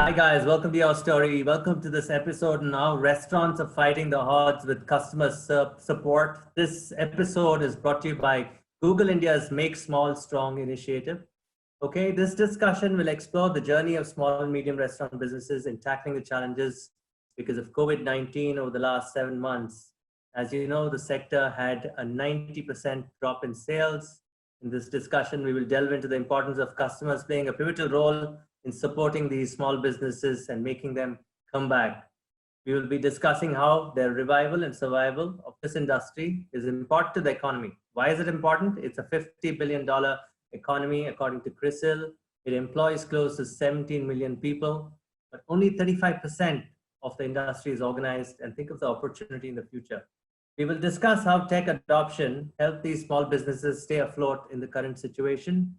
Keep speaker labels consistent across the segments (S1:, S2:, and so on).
S1: Hi guys, welcome to YourStory. Welcome to this episode. Now restaurants are fighting the odds with customer support. This episode is brought to you by Google India's Make Small Strong initiative. Okay, this discussion will explore the journey of small and medium restaurant businesses in tackling the challenges because of COVID-19 over the last 7 months. As you know, the sector had a 90% drop in sales. In this discussion, we will delve into the importance of customers playing a pivotal role in supporting these small businesses and making them come back. We will be discussing how their revival and survival of this industry is important to the economy. Why is it important? It's a $50 billion economy, according to CRISIL. It employs close to 17 million people, but only 35% of the industry is organized, and think of the opportunity in the future. We will discuss how tech adoption helped these small businesses stay afloat in the current situation.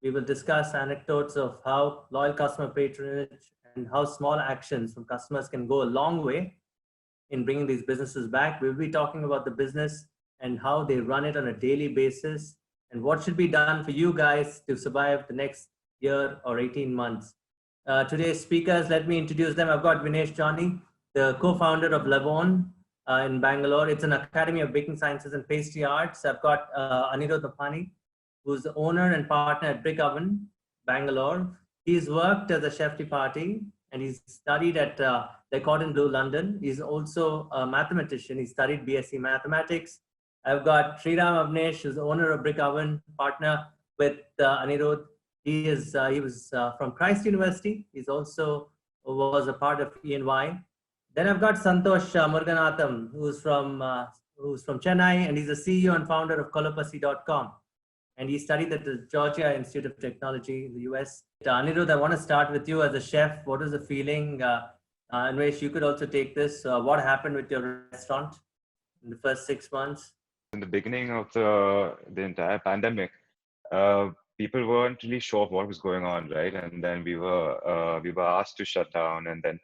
S1: We will discuss anecdotes of how loyal customer patronage and how small actions from customers can go a long way in bringing these businesses back. We'll be talking about the business and how they run it on a daily basis and what should be done for you guys to survive the next year or 18 months. Today's speakers, let me introduce them. I've got Vinesh Johny, the co-founder of Lavonne in Bangalore. It's an academy of baking sciences and pastry arts. I've got Anirudh Nopany, who's the owner and partner at Brik Oven, Bangalore. He's worked as a chef de partie and he's studied at Le Cordon Bleu, London. He's also a mathematician. He studied BSc Mathematics. I've got Sreeram Avnesh, who's the owner of Brik Oven, partner with Anirudh. He was from Christ University. He's also was a part of E&Y. Then I've got Santosh Muruganatham, who's from Chennai, and he's the CEO and founder of Kolopasi.com. And he studied at the Georgia Institute of Technology in the US. Anirudh, I want to start with you as a chef. What is the feeling? Anvesh, you could also take this. What happened with your restaurant in the first 6 months?
S2: In the beginning of the entire pandemic, people weren't really sure what was going on, right? And then we were asked to shut down, and then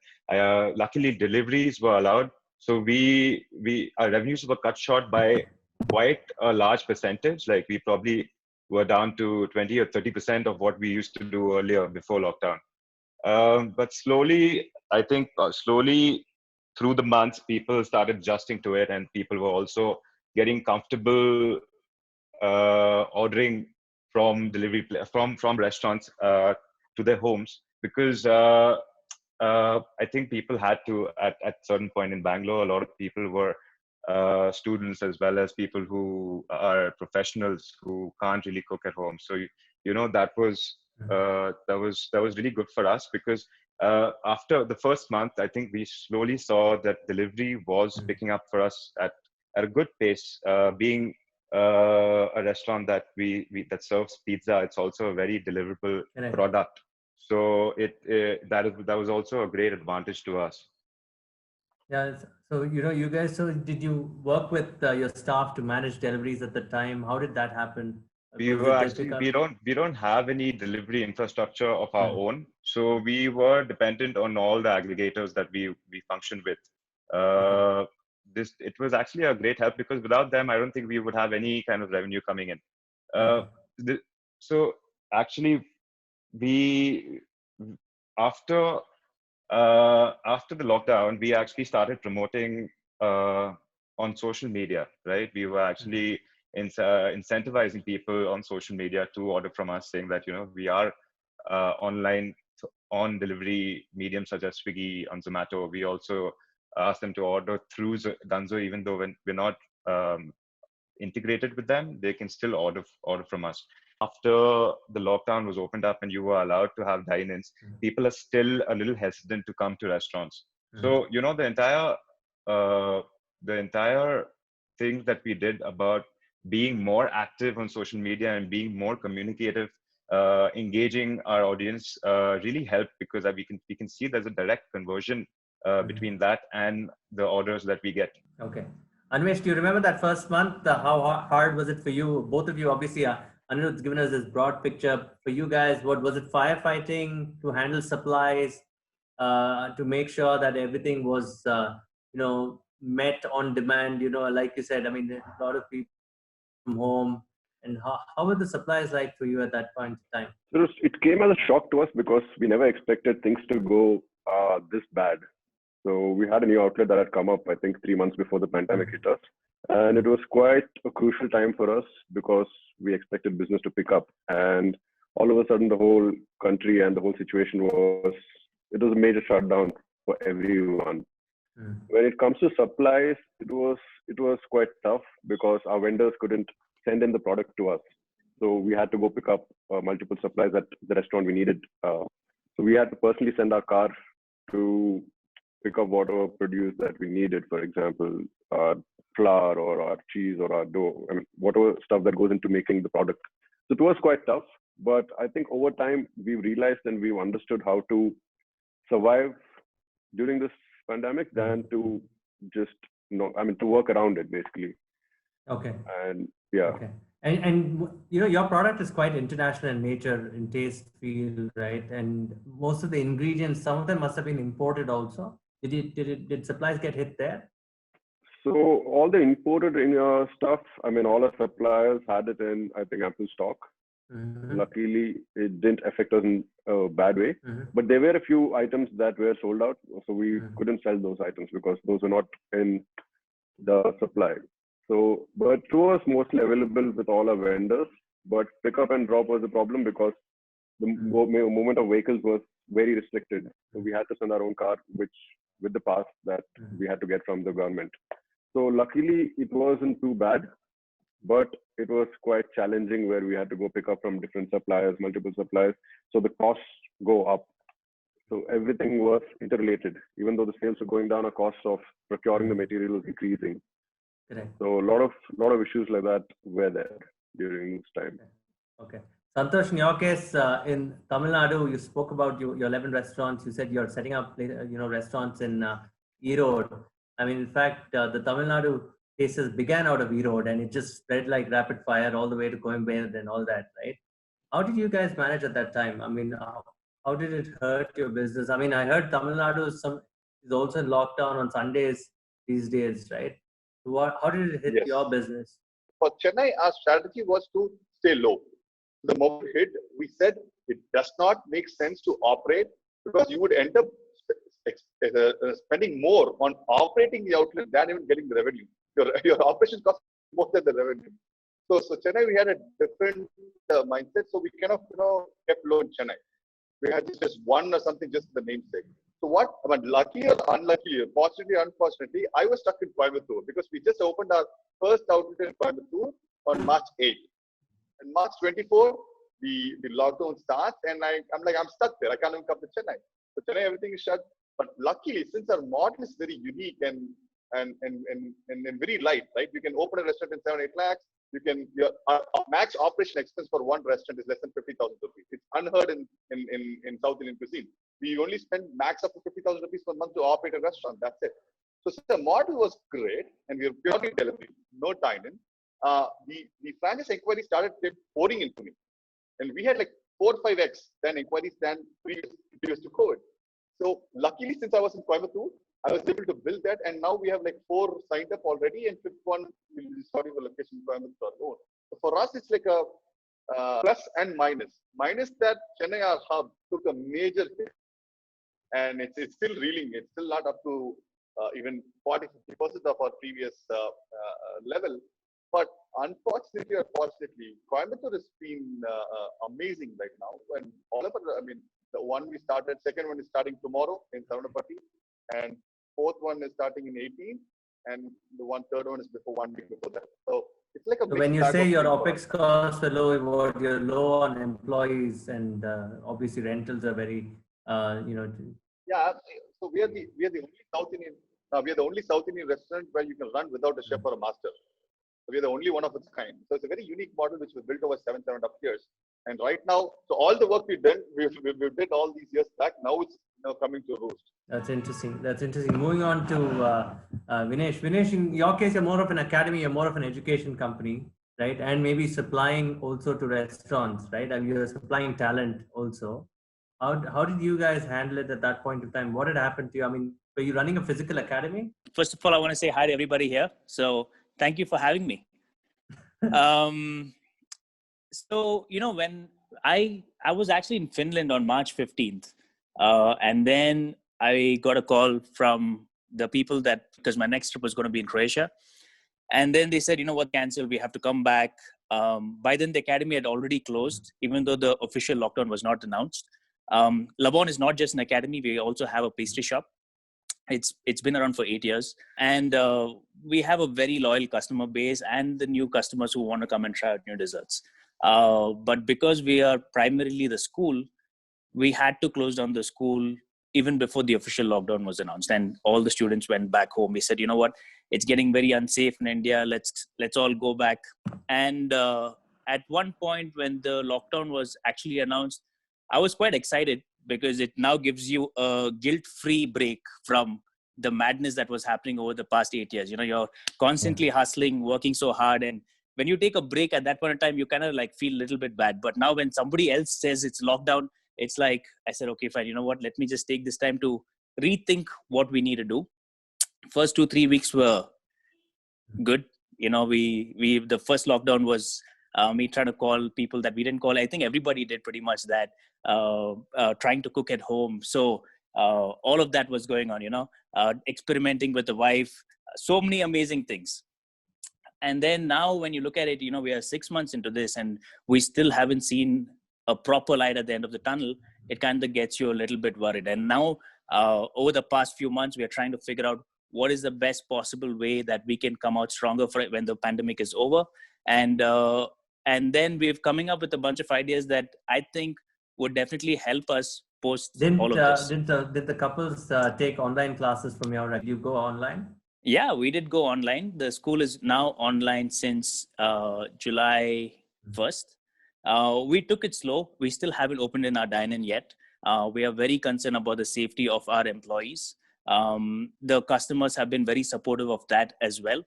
S2: luckily deliveries were allowed. So our revenues were cut short by quite a large percentage. Like we probably were down to 20 or 30% of what we used to do earlier before lockdown. But slowly, I think slowly through the months, people started adjusting to it, and people were also getting comfortable ordering from from restaurants to their homes, because I think people had to at certain point in Bangalore. A lot of people were students as well as people who are professionals who can't really cook at home. So that was really good for us, because after the first month, I think we slowly saw that delivery was picking up for us at a good pace. Being a restaurant that that serves pizza, it's also a very deliverable product. So that was also a great advantage to us.
S1: Yeah. So, you guys, so did you work with your staff to manage deliveries at the time? How did that happen?
S2: We don't have any delivery infrastructure of our own. So we were dependent on all the aggregators that we functioned with. It was actually a great help, because without them, I don't think we would have any kind of revenue coming in. So actually, after the lockdown, we actually started promoting on social media, right? We were actually incentivizing people on social media to order from us, saying that, we are online on delivery mediums such as Swiggy, on Zomato. We also ask them to order through Dunzo, even though when we're not integrated with them, they can still order from us. After the lockdown was opened up and you were allowed to have dine-ins, people are still a little hesitant to come to restaurants. So, the entire thing that we did about being more active on social media and being more communicative, engaging our audience, really helped, because we can see there's a direct conversion between that and the orders that we get.
S1: Okay. Anvesh, do you remember that first month? How hard was it for you? Both of you, obviously, Anirudh's given us this broad picture. For you guys, what was it? Firefighting to handle supplies, to make sure that everything was, met on demand. Like you said, I mean, a lot of people from home, And how were the supplies like for you at that point in time?
S3: It came as a shock to us because we never expected things to go this bad. So we had a new outlet that had come up, I think, 3 months before the pandemic hit us. And it was quite a crucial time for us because we expected business to pick up. And all of a sudden, the whole country and the whole situation was a major shutdown for everyone. When it comes to supplies, it was quite tough because our vendors couldn't send in the product to us. So we had to go pick up multiple supplies at the restaurant we needed. So we had to personally send our car to pick up whatever produce that we needed, for example, our flour or our cheese or our dough, whatever stuff that goes into making the product. So it was quite tough, but I think over time we've realized and we've understood how to survive during this pandemic than to just, to work around it basically.
S1: Okay.
S3: And yeah.
S1: Okay. And your product is quite international in nature, in taste, feel, right? And most of the ingredients, some of them must have been imported also. Did supplies get hit there?
S3: So all the imported stuff, all our suppliers had it in, I think, ample stock. Luckily, it didn't affect us in a bad way. But there were a few items that were sold out, so we couldn't sell those items because those were not in the supply. So, but it was mostly available with all our vendors. But pick up and drop was a problem because the movement of vehicles was very restricted. So we had to send our own car, which with the pass that we had to get from the government. So luckily, it wasn't too bad, but it was quite challenging where we had to go pick up from different suppliers, multiple suppliers. So the costs go up. So everything was interrelated. Even though the sales were going down, our costs of procuring the material was increasing.
S1: Correct.
S3: So a lot of issues like that were there during this time.
S1: Okay. Santosh, in your case, in Tamil Nadu, you spoke about your 11 restaurants. You said you're setting up, restaurants in Erode. In fact, the Tamil Nadu cases began out of Erode and it just spread like rapid fire all the way to Coimbatore and all that, right? How did you guys manage at that time? How did it hurt your business? I heard Tamil Nadu is also in lockdown on Sundays these days, right? How did it hit your business?
S4: For Chennai, our strategy was to stay low. The moment it hit, we said it does not make sense to operate because you would end up spending more on operating the outlet than even getting the revenue. Your operation costs more than the revenue. So Chennai, we had a different mindset. So we kind of kept low in Chennai. We had just one or something, just the namesake. So lucky or unlucky, fortunately or unfortunately, I was stuck in Coimbatore because we just opened our first outlet in Coimbatore on March 8th. And March 24, the lockdown starts and I'm stuck there. I can't even come to Chennai. So Chennai, everything is shut. But luckily, since our model is very unique and very light, right? You can open a restaurant in 7-8 lakhs. Your max operation expense for one restaurant is less than 50,000 rupees. It's unheard in South Indian cuisine. We only spend max up to 50,000 rupees per month to operate a restaurant. That's it. So the model was great, and we were purely delivery, no dine-in. The franchise inquiries started pouring into me, and we had like 4 or 5x than inquiries than previous to COVID. So luckily, since I was in Coimbatore, I was able to build that, and now we have like 4 signed up already, and 5th one will be starting the location in Coimbatore alone. So for us, it's like a plus and minus. Minus that Chennai, our hub, took a major hit, and it's still reeling. It's still not up to even 40-50% of our previous level. But unfortunately or fortunately, Coimbatore has been amazing right now. And all of it, the one we started, second one is starting tomorrow in Nopany, and 4th one is starting in 18th, and the third one is 1 week before that. So it's like a. So
S1: when you say your OPEX costs are low, you're low on employees, and obviously rentals are very,
S4: Yeah, so we are the only South Indian. We are the only South Indian restaurant where you can run without a chef or a master. So we are the only one of its kind. So it's a very unique model which was built over 7.5 years. And right now, so all the work we've done, we did all these years back. Now it's coming to roost.
S1: That's interesting. Moving on to Vinesh. Vinesh, in your case, you're more of an academy, you're more of an education company, right? And maybe supplying also to restaurants, right? And you're supplying talent also. How did you guys handle it at that point in time? What had happened to you? Were you running a physical academy?
S5: First of all, I want to say hi to everybody here. So thank you for having me. So, when I was actually in Finland on March 15th, and then I got a call from the people because my next trip was going to be in Croatia. And then they said, what, cancel, we have to come back. By then, the academy had already closed, even though the official lockdown was not announced. Lavonne is not just an academy. We also have a pastry shop. It's been around for 8 years. And we have a very loyal customer base and the new customers who want to come and try out new desserts. But because we are primarily the school, we had to close down the school even before the official lockdown was announced, and all the students went back home. We said, what, it's getting very unsafe in India. Let's all go back. And at one point when the lockdown was actually announced, I was quite excited because it now gives you a guilt-free break from the madness that was happening over the past 8 years. You're constantly hustling, working so hard, and when you take a break at that point in time, you kind of like feel a little bit bad. But now when somebody else says it's lockdown, it's like, I said, okay, fine. You know what? Let me just take this time to rethink what we need to do. First 2-3 weeks were good. The first lockdown was me trying to call people that we didn't call. I think everybody did pretty much that, trying to cook at home. So all of that was going on, experimenting with the wife, so many amazing things. And then now when you look at it, we are 6 months into this and we still haven't seen a proper light at the end of the tunnel. It kind of gets you a little bit worried. And now over the past few months, we are trying to figure out what is the best possible way that we can come out stronger for it when the pandemic is over. And then we're coming up with a bunch of ideas that I think would definitely help us post all of this.
S1: Did the couples take online classes from your end? Did you go online?
S5: Yeah, we did go online. The school is now online since July 1st. We took it slow. We still haven't opened in our dine-in yet. We are very concerned about the safety of our employees. The customers have been very supportive of that as well.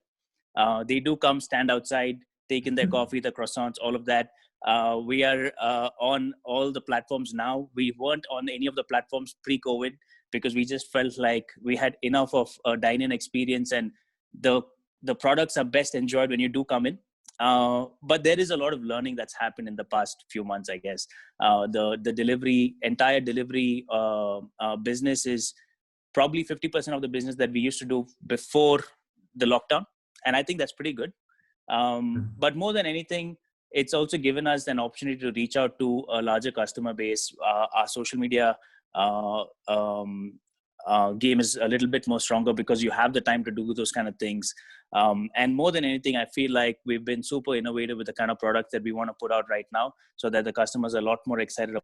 S5: They do come stand outside, take in their coffee, the croissants, all of that. We are on all the platforms now. We weren't on any of the platforms pre-COVID because we just felt like we had enough of a dine-in experience, and the products are best enjoyed when you do come in. But there is a lot of learning that's happened in the past few months, I guess. The entire delivery business is probably 50% of the business that we used to do before the lockdown. And I think that's pretty good. But more than anything, it's also given us an opportunity to reach out to a larger customer base. Our social media game is a little bit more stronger because you have the time to do those kind of things. And more than anything, I feel like we've been super innovative with the kind of products that we want to put out right now so that the customers are a lot more excited.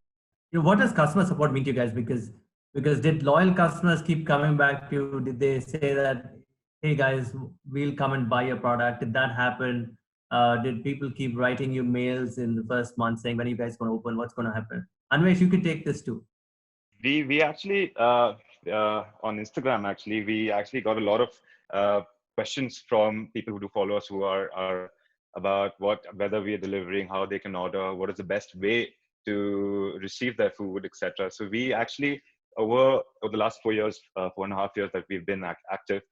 S1: What does customer support mean to you guys? Because did loyal customers keep coming back to you? Did they say that, hey guys, we'll come and buy your product? Did that happen? Did people keep writing you mails in the first month saying, when are you guys going to open? What's going to happen? Anvesh, you can take this too.
S2: We actually, on Instagram, we actually got a lot of questions from people who do follow us who are about whether we are delivering, how they can order, what is the best way to receive their food, etc. So we actually, over the last 4 years, 4.5 years that we've been active,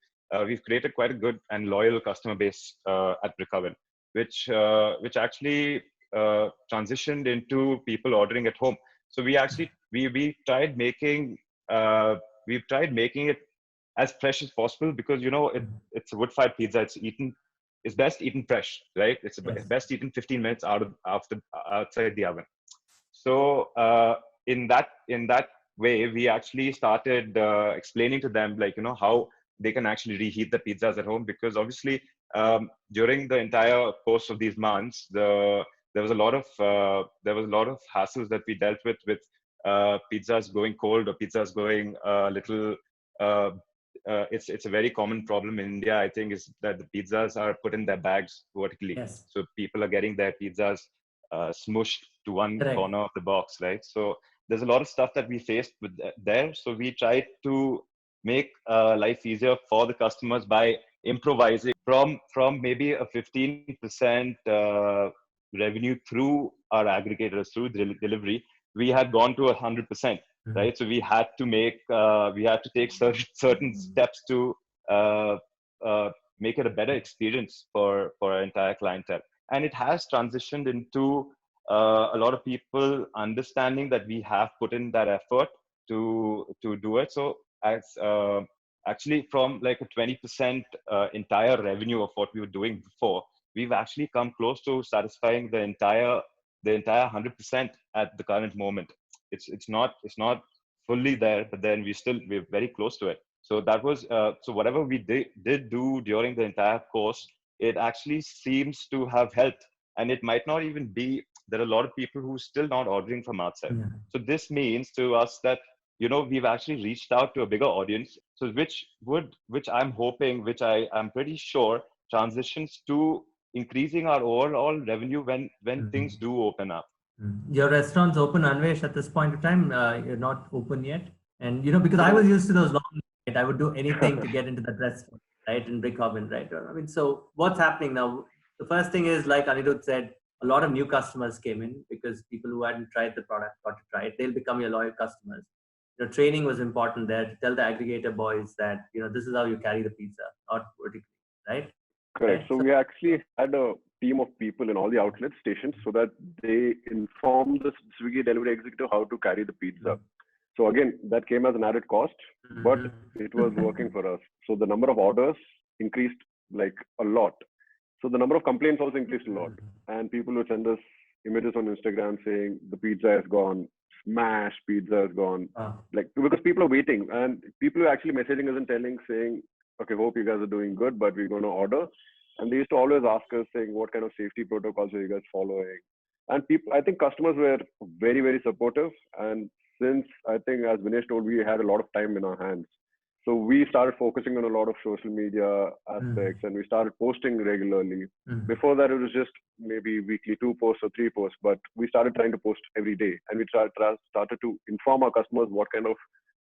S2: we've created quite a good and loyal customer base at Brik Oven, which actually transitioned into people ordering at home. So we actually we tried making it as fresh as possible because it's a wood-fired pizza. It's best eaten fresh, right? It's best eaten 15 minutes outside the oven. So in that way, we actually started explaining to them how they can actually reheat the pizzas at home, because obviously during the entire course of these months, there was a lot of hassles that we dealt with pizzas going cold or pizzas going little. It's a very common problem in India, I think, is that the pizzas are put in their bags vertically.
S1: Yes.
S2: So people are getting their pizzas smushed to one corner of the box, right? So there's a lot of stuff that we faced with there. So we tried to make life easier for the customers by improvising from maybe a 15% revenue through our aggregators, through delivery. We had gone to 100%, right? So we had to take certain steps to make it a better experience for our entire clientele. And it has transitioned into a lot of people understanding that we have put in that effort to do it. So as actually from like a 20% entire revenue of what we were doing before, we've actually come close to satisfying the entire 100% at the current moment. It's not fully there, but then we're very close to it. So that was so whatever we did do during the entire course, it actually seems to have helped. And it might not even be, there are a lot of people who still not ordering from outside.
S1: Yeah.
S2: So this means to us that, you know, we've actually reached out to a bigger audience. So which I'm hoping, which I'm pretty sure transitions to increasing our overall revenue when things do open up.
S1: Your restaurant's open, Anvesh, at this point of time. You're not open yet. And, you know, because I was used to those long, right? I would do anything to get into that restaurant, right? In Brik Oven, right? I mean, so what's happening now? The first thing is, like Anirudh said, a lot of new customers came in because people who hadn't tried the product got to try it. They'll become your loyal customers. You know, training was important there to tell the aggregator boys that, you know, this is how you carry the pizza, not vertically, right?
S3: Correct.
S1: Right?
S3: So we actually had a team of people in all the outlet stations so that they inform the Swiggy delivery executive how to carry the pizza. So again, that came as an added cost, but it was working for us. So the number of orders increased like a lot. So the number of complaints also increased a lot. And people would send us images on Instagram saying the pizza is gone, smash pizza is gone. Like, because people are waiting, and people are actually messaging us and saying, okay, hope you guys are doing good, but we're going to order. And they used to always ask us saying, what kind of safety protocols are you guys following? And people, I think customers were very, very supportive. And since I think, as Vinesh told, we had a lot of time in our hands. So we started focusing on a lot of social media aspects, and we started posting regularly. Before that, it was just maybe weekly 2 posts or 3 posts, but we started trying to post every day. And we started to inform our customers what kind of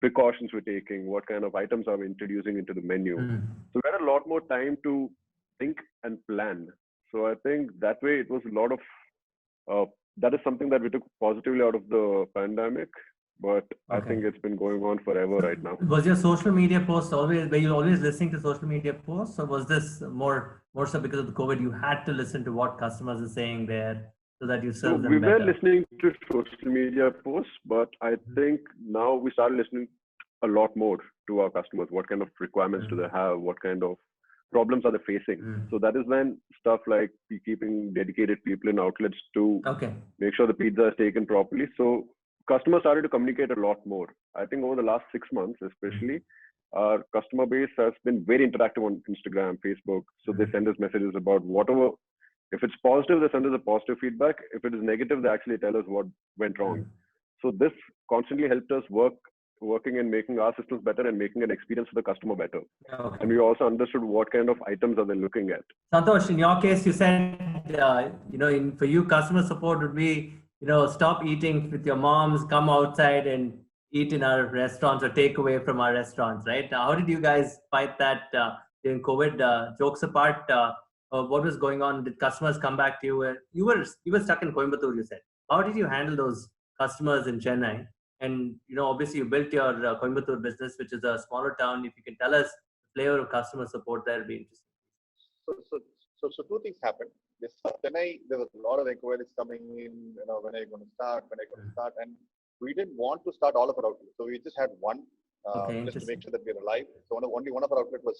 S3: precautions we're taking, what kind of items are we introducing into the menu. So we had a lot more time to think and plan. So I think that way it was a lot of, that is something that we took positively out of the pandemic. But I think it's been going on forever right now.
S1: Was your social media posts always, were you always listening to social media posts, or was this more so because of the COVID, you had to listen to what customers are saying there so that you serve them better?
S3: We were listening to social media posts, but I think now we started listening a lot more to our customers. What kind of requirements do they have? What kind of problems are they facing? So that is when stuff like keeping dedicated people in outlets to make sure the pizza is taken properly. So customers started to communicate a lot more. I think over the last 6 months, especially, our customer base has been very interactive on Instagram, Facebook. So they send us messages about whatever. If it's positive, they send us a positive feedback. If it is negative, they actually tell us what went wrong. So this constantly helped us working and making our systems better and making an experience for the customer better. And we also understood what kind of items are they looking at.
S1: Santosh, in your case, you said, you know, for you, customer support would be, you know, stop eating with your moms, come outside and eat in our restaurants or take away from our restaurants, right? How did you guys fight that during COVID? Jokes apart, what was going on? Did customers come back to you? You were stuck in Coimbatore, you said. How did you handle those customers in Chennai? And, you know, obviously you built your Coimbatore business, which is a smaller town. If you can tell us the flavor of customer support, that would be interesting.
S4: So 2 things happened. This Chennai, there was a lot of inquiries coming in, you know, when are you going to start, and we didn't want to start all of our outlets. So we just had one, just to make sure that we are alive. So only one of our outlets was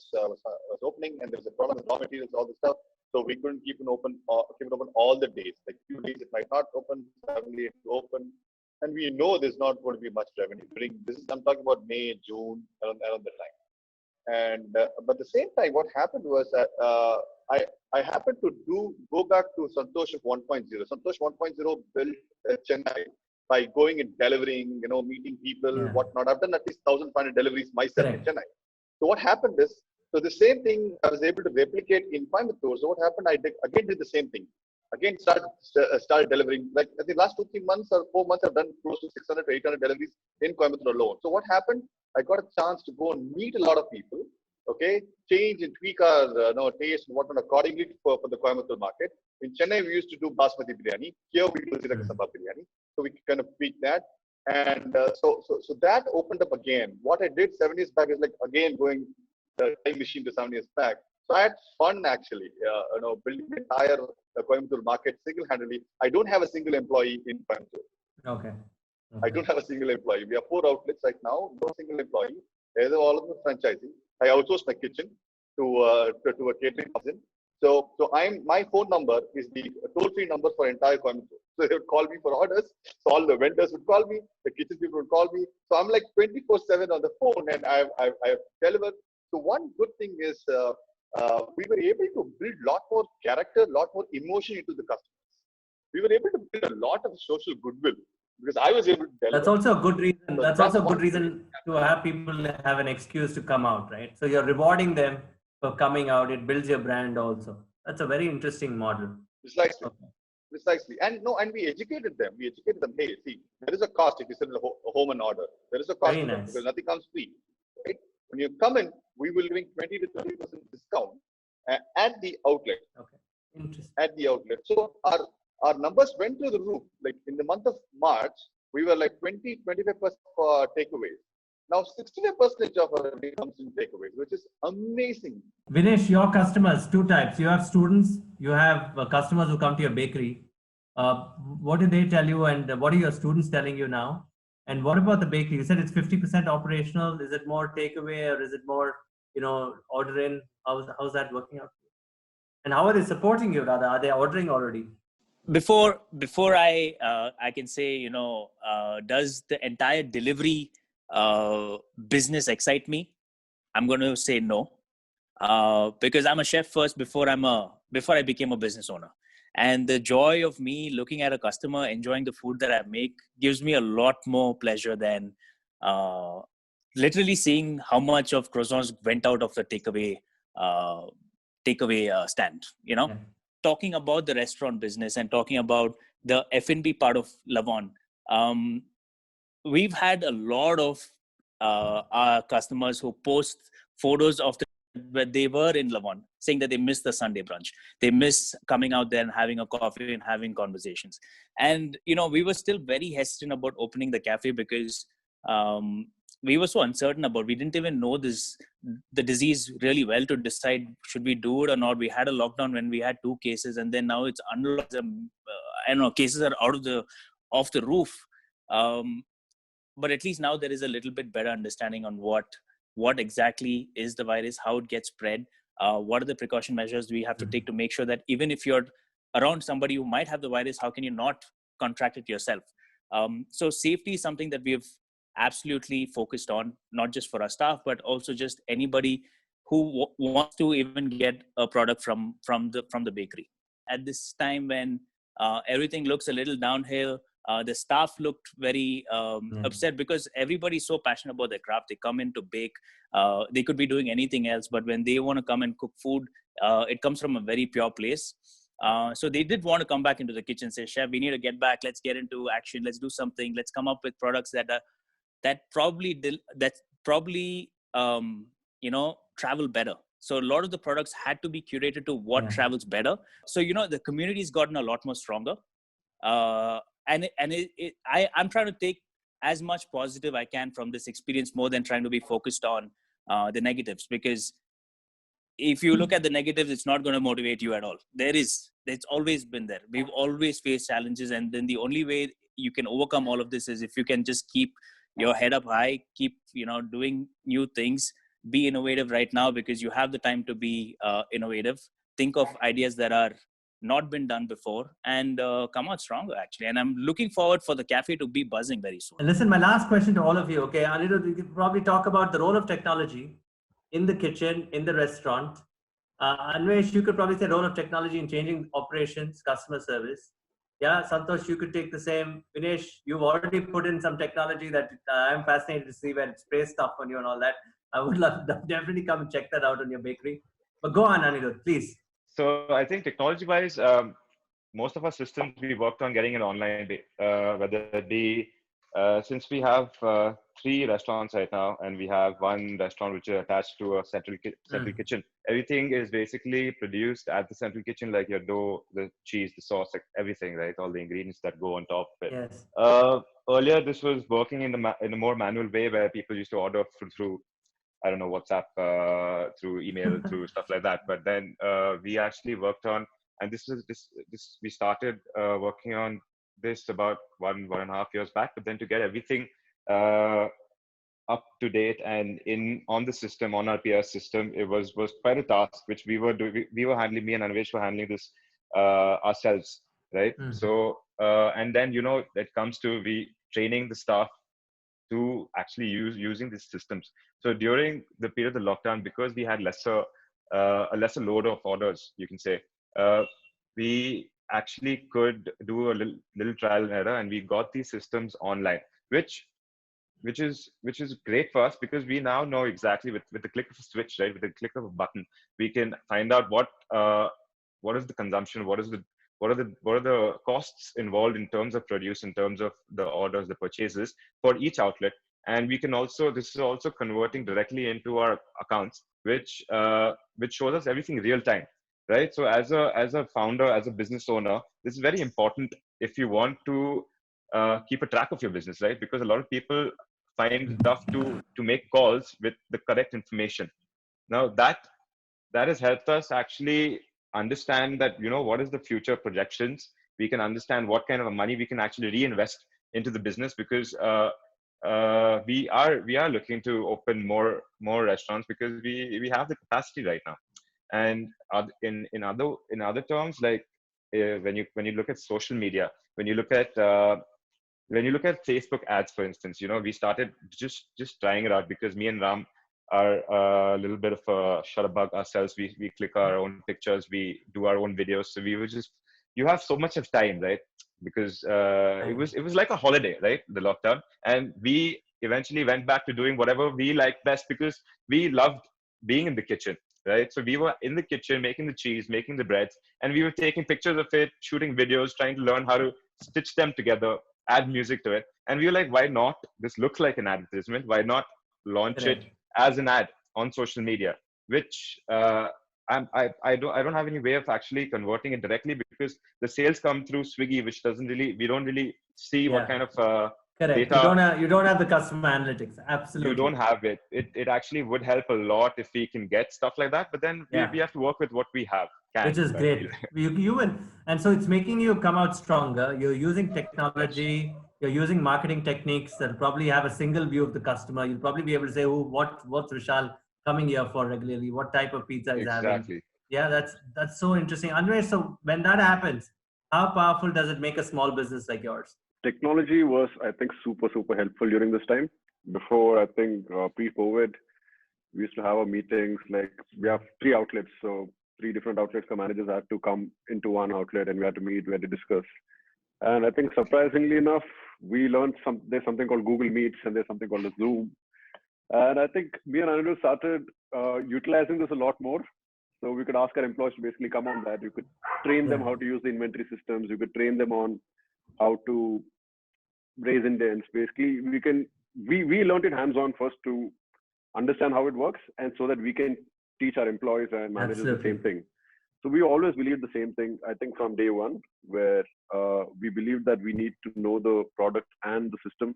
S4: opening, and there was a problem with raw materials, all this stuff. So we couldn't keep it open all the days. Like few days it might not open, suddenly it will open. And we know there's not going to be much revenue. I'm talking about May, June, around that time. And but at the same time, what happened was that I happened to go back to Santosh of 1.0. Santosh 1.0 built Chennai by going and delivering, you know, meeting people, whatnot. I've done at least 1,500 deliveries myself in Chennai. So what happened is, so the same thing I was able to replicate in Coimbatore. So what happened? I did the same thing. Again, started delivering. Like I think last 2-3 months or 4 months, I've done close to 600 to 800 deliveries in Coimbatore alone. So what happened? I got a chance to go and meet a lot of people. Okay, change and tweak our taste and whatnot accordingly for the Coimbatore market. In Chennai, we used to do basmati biryani. Here we do Zira Kasamba biryani. So we kind of tweak that. And so that opened up again. What I did 7 years back is like again going the time machine to 7 years back. So I had fun actually, building the entire Coimbatore market single-handedly. I don't have a single employee in Coimbatore.
S1: Okay.
S4: I don't have a single employee. We have 4 outlets right now, no single employee. Either all of them franchising. I outsource my kitchen to a catering company. So my phone number is the toll-free number for entire Coimbatore. So they would call me for orders. So all the vendors would call me, the kitchen people would call me. So I'm like 24/7 on the phone, and I've delivered. So one good thing is we were able to build a lot more character, a lot more emotion into the customers. We were able to build a lot of social goodwill because I was able to deliver.
S1: That's also a good reason.
S4: So
S1: That's also a good reason to have people have an excuse to come out, right? So you're rewarding them for coming out. It builds your brand also. That's a very interesting model.
S4: Precisely.
S1: Okay.
S4: Precisely. And we educated them. Hey, see, there is a cost if you send a home and order. There is a cost to them because nothing comes free. Right? When you come in, we will give 20 to 30% discount at the outlet.
S1: Okay. Interesting.
S4: At the outlet. So our numbers went through the roof. Like in the month of March, we were like 20-25% for takeaways. Now 65% of our revenue comes in takeaways, which is amazing.
S1: Vinesh, your customers, 2 types. You have students, you have customers who come to your bakery. What did they tell you, and what are your students telling you now? And what about the bakery? You said it's 50% operational. Is it more takeaway, or is it more, order in? How's that working out? And how are they supporting you, rather? Are they ordering already?
S5: Before I can say, does the entire delivery business excite me? I'm going to say no, because I'm a chef first before I became a business owner. And the joy of me looking at a customer enjoying the food that I make gives me a lot more pleasure than literally seeing how much of croissants went out of the takeaway stand.
S1: Yeah.
S5: Talking about the restaurant business and talking about the F&B part of Lavonne, we've had a lot of our customers who post photos of where they were in Lavonne, saying that they miss the Sunday brunch. They miss coming out there and having a coffee and having conversations. And, we were still very hesitant about opening the cafe because we were so uncertain about, we didn't even know the disease really well to decide, should we do it or not? We had a lockdown when we had 2 cases, and then now it's unlocked. Cases are off the roof. But at least now there is a little bit better understanding on what exactly is the virus, how it gets spread, what are the precaution measures we have to take to make sure that even if you're around somebody who might have the virus, how can you not contract it yourself? So safety is something that we've absolutely focused on, not just for our staff, but also just anybody who wants to even get a product from the bakery. At this time when everything looks a little downhill, the staff looked very upset because everybody's so passionate about their craft. They come in to bake. They could be doing anything else, but when they want to come and cook food, it comes from a very pure place. So they did want to come back into the kitchen, say, "Chef, we need to get back. Let's get into action. Let's do something. Let's come up with products that probably travel better." So a lot of the products had to be curated to what travels better. So the community's gotten a lot more stronger. I'm trying to take as much positive I can from this experience more than trying to be focused on the negatives, because if you look at the negatives, it's not going to motivate you at all. It's always been there. We've always faced challenges, and then the only way you can overcome all of this is if you can just keep your head up high, keep doing new things, be innovative right now, because you have the time to be innovative. Think of ideas that are not been done before, and come out stronger actually. And I'm looking forward for the cafe to be buzzing very soon.
S1: And listen, my last question to all of you. Okay, Anirudh, we could probably talk about the role of technology in the kitchen, in the restaurant. Anvesh, you could probably say role of technology in changing operations, customer service. Yeah, Santosh, you could take the same. Vinesh, you've already put in some technology that I'm fascinated to see where it sprays stuff on you and all that. I would love to definitely come and check that out on your bakery. But go on, Anirudh, please.
S2: So I think technology-wise, most of our systems we worked on getting it online, whether it be, since we have 3 restaurants right now, and we have 1 restaurant which is attached to a central kitchen. Everything is basically produced at the central kitchen, like your dough, the cheese, the sauce, like everything, right? All the ingredients that go on top of it.
S1: Yes.
S2: Earlier, this was working in a more manual way, where people used to order through I don't know, WhatsApp, through email, through stuff like that. But then we actually worked on, and we started working on this about one and a half years back. But then to get everything up to date and on the system, on our PS system, it was quite a task, which we were doing. We were handling, me and Anvesh were handling this ourselves, right? So and then it comes to training the staff to actually using these systems. So during the period of the lockdown, because we had a lesser load of orders, you can say, we actually could do a little trial and error, and we got these systems online, which is great for us, because we now know exactly with the click of a switch, right? With the click of a button, we can find out what is the consumption, what are the costs involved in terms of produce, in terms of the orders, the purchases for each outlet. And we can also, this is also converting directly into our accounts, which shows us everything real time, right? So as a founder, as a business owner, this is very important if you want to keep a track of your business, right? Because a lot of people find it tough to make calls with the correct information. Now that has helped us actually understand that, what is the future projections. We can understand what kind of money we can actually reinvest into the business, because we are looking to open more restaurants, because we have the capacity right now. And in other terms, like when you look at social media, when you look at Facebook ads, for instance, we started just trying it out, because me and Ram are a little bit of a shutterbug ourselves. We click our own pictures, we do our own videos. So we were you have so much of time, right? Because it was like a holiday, right? The lockdown. And we eventually went back to doing whatever we liked best, because we loved being in the kitchen, right? So we were in the kitchen, making the cheese, making the breads, and we were taking pictures of it, shooting videos, trying to learn how to stitch them together, add music to it. And we were like, why not? This looks like an advertisement. Why not launch it as an ad on social media? Which I don't have any way of actually converting it directly, because the sales come through Swiggy, which we don't really see what kind of
S1: correct.
S2: data.
S1: You don't have the customer analytics. Absolutely.
S2: You don't have it. It actually would help a lot if we can get stuff like that. But then we have to work with what we have.
S1: Which is great. You win. And so it's making you come out stronger. You're using technology. You're using marketing techniques that probably have a single view of the customer. You'll probably be able to say, what's Vishal coming here for regularly? What type of pizza is having? Yeah, that's so interesting. Anvesh, so when that happens, how powerful does it make a small business like yours?
S3: Technology was, I think, super, super helpful during this time. Before, I think, pre-COVID, we used to have our meetings, like we have 3 outlets. So 3 different outlets, the managers had to come into one outlet, and we had to meet, we had to discuss. And I think surprisingly enough, we learned there's something called Google Meets, and there's something called Zoom. And I think me and Anirudh started utilizing this a lot more. So we could ask our employees to basically come on that. You could train them how to use the inventory systems. You could train them on how to raise indents. Basically, we learned it hands-on first to understand how it works, and so that we can teach our employees and managers the same thing. So we always believed the same thing, I think, from day one, where we believed that we need to know the product and the system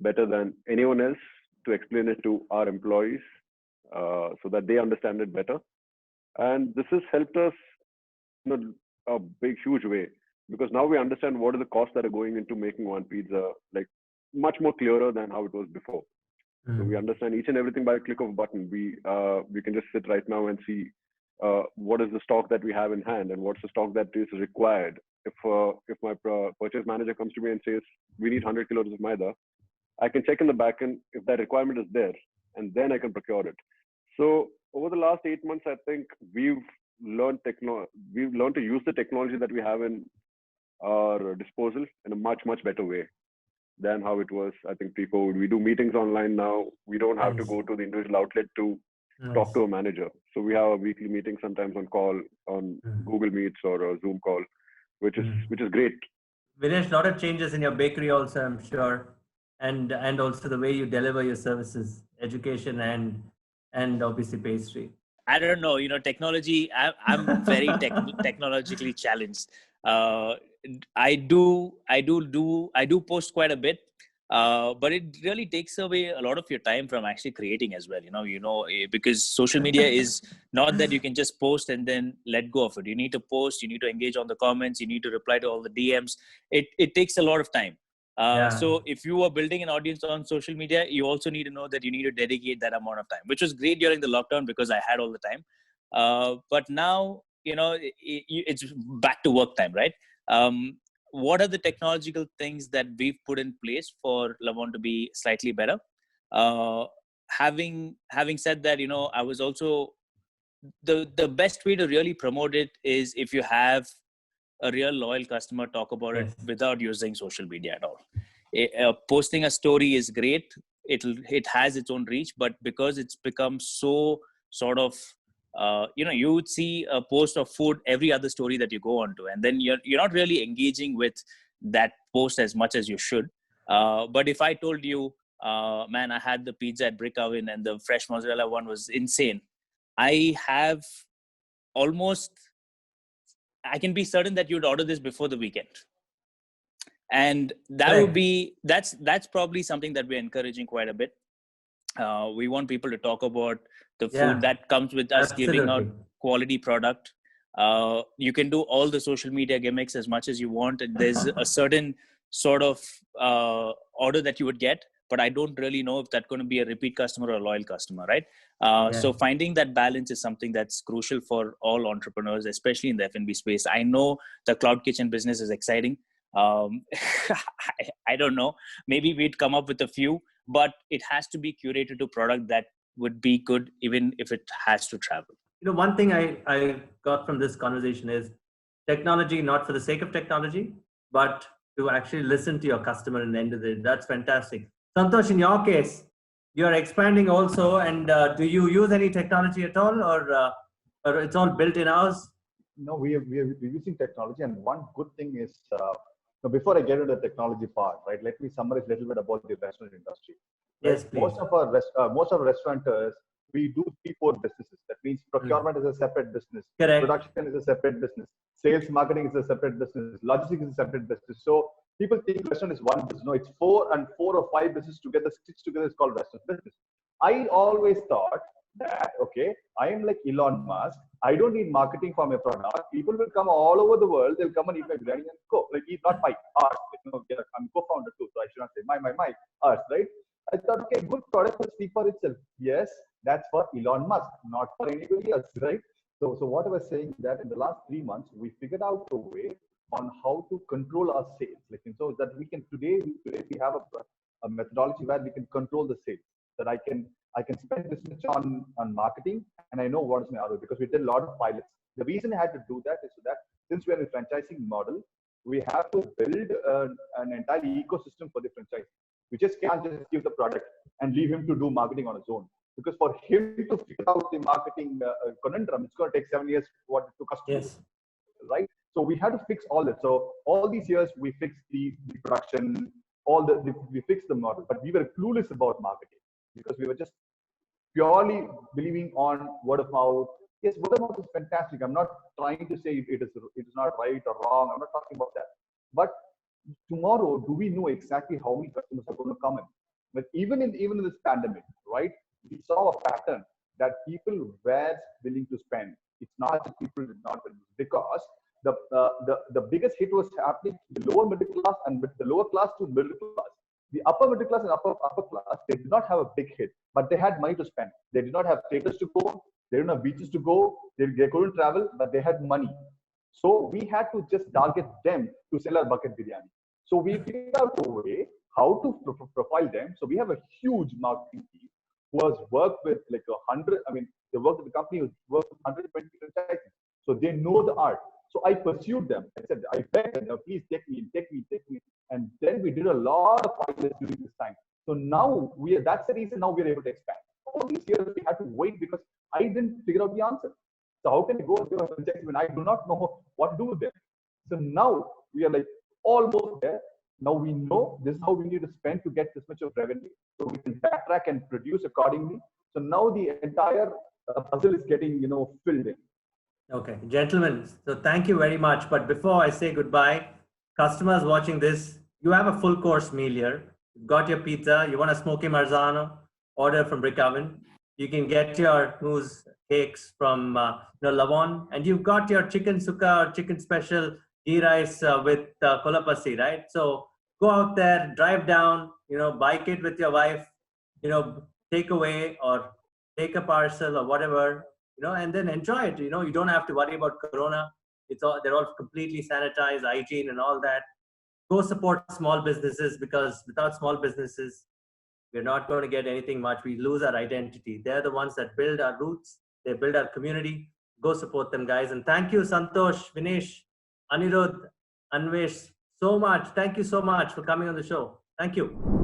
S3: better than anyone else to explain it to our employees, so that they understand it better. And this has helped us in a big, huge way, because now we understand what are the costs that are going into making one pizza, like much more clearer than how it was before. So we understand each and everything by a click of a button. We can just sit right now and see what is the stock that we have in hand, and what's the stock that is required. If my purchase manager comes to me and says we need 100 kilos of maida, I can check in the back end if that requirement is there, and then I can procure it. So over the last 8 months, I think we've learned to use the technology that we have in our disposal in a much, much better way than how it was, I think, pre-COVID. We do meetings online now. We don't have to go to the individual outlet to talk to a manager. So we have a weekly meeting, sometimes on call, on Google Meets or a Zoom call, which is great.
S1: Vinesh, a lot of changes in your bakery also, I'm sure, and also the way you deliver your services, education and obviously pastry.
S5: I don't know, technology, I'm very technologically challenged. I do post quite a bit. But it really takes away a lot of your time from actually creating as well. Because social media is not that you can just post and then let go of it. You need to post, you need to engage on the comments, you need to reply to all the DMs. It takes a lot of time. So if you are building an audience on social media, you also need to know that you need to dedicate that amount of time, which was great during the lockdown because I had all the time. But now, it's back to work time, right? What are the technological things that we've put in place for Lavonne to be slightly better? Having said that, I was also the best way to really promote it is if you have a real loyal customer talk about it without using social media at all. Posting a story is great. It has its own reach, but because it's become so sort of you would see a post of food every other story that you go onto, and then you're not really engaging with that post as much as you should. But if I told you, man, I had the pizza at Brik Oven and the fresh mozzarella one was insane, I can be certain that you'd order this before the weekend. And that would be, that's probably something that we're encouraging quite a bit. We want people to talk about the food that comes with us giving out quality product. You can do all the social media gimmicks as much as you want. And there's a certain sort of order that you would get, but I don't really know if that's going to be a repeat customer or a loyal customer, right? So finding that balance is something that's crucial for all entrepreneurs, especially in the F&B space. I know the cloud kitchen business is exciting. I don't know. Maybe we'd come up with a few, but it has to be curated to product that would be good, even if it has to travel.
S1: One thing I got from this conversation is technology, not for the sake of technology, but to actually listen to your customer and end of the day. That's fantastic. Santosh, in your case, you're expanding also, and do you use any technology at all, or it's all built in-house?
S6: No, we're using technology, and one good thing is, before I get into the technology part, right, let me summarize a little bit about the restaurant industry. Right?
S1: Yes, please.
S6: Most of our restaurateurs, we do 3-4 businesses. That means procurement is a separate business.
S1: Correct.
S6: Production is a separate business. Sales marketing is a separate business. Logistics is a separate business. So people think restaurant is one business. No, it's 4 or 5 businesses together, stitched together is called restaurant business. I always thought that, okay, I am like Elon Musk. I don't need marketing for my product. People will come all over the world. They'll come and eat my biryani and go. Like, eat not my ours. I'm co-founder too, so I should not say my ours, right? I thought, okay, good product will speak for itself. Yes, that's for Elon Musk, not for anybody else, right? So what I was saying that in the last 3 months, we figured out a way on how to control our sales. Like, so that we can today we have a methodology where we can control the sales. That I can spend this much on marketing, and I know what is my ROI because we did a lot of pilots. The reason I had to do that is so that since we are in a franchising model, we have to build an entire ecosystem for the franchise. We just can't just give the product and leave him to do marketing on his own. Because for him to figure out the marketing conundrum, it's going to take 7 years what it took us to do, right? So we had to fix all that. So all these years we fixed the production, we fixed the model, but we were clueless about marketing because we were just purely believing on word of mouth. Yes, word of mouth is fantastic. I'm not trying to say it is not right or wrong. I'm not talking about that. But tomorrow, do we know exactly how many customers are going to come in? But even in this pandemic, right? We saw a pattern that people were willing to spend. It's not that people did not, because the biggest hit was happening to the lower middle class and with the lower class to middle class. The upper middle class and upper class, they did not have a big hit, but they had money to spend. They did not have theaters to go. They didn't have beaches to go. They couldn't travel, but they had money. So we had to just target them to sell our bucket biryani. So we figured out a way how to profile them. So we have a huge marketing team who has worked with like 100. I mean, they worked with the company who worked with 120 franchises. So they know the art. So I pursued them. I said, I begged them, please take me. And then we did a lot of pilots during this time. So now that's the reason now we're able to expand. All these years we had to wait because I didn't figure out the answer. So how can I go and give a franchise when I do not know what to do with them? So now we are like almost there. Now we know this is how we need to spend to get this much of revenue. So we can backtrack and produce accordingly. So now the entire puzzle is getting, filled in.
S1: Okay, gentlemen, so thank you very much. But before I say goodbye, customers watching this, you have a full course meal here. got your pizza, you want a smoky marzano, order from Brik Oven. You can get your mousse cakes from Lavonne, and you've got your chicken sukka or chicken special ghee rice with kolapasi, right? So go out there, drive down, bike it with your wife, take away or take a parcel or whatever, and then enjoy it. You don't have to worry about Corona. They're all completely sanitized, hygiene and all that. Go support small businesses, because without small businesses, we're not going to get anything much. We lose our identity. They're the ones that build our roots. They build our community. Go support them, guys. And thank you, Santosh, Vinesh, Anirudh, Anvesh, so much. Thank you so much for coming on the show. Thank you.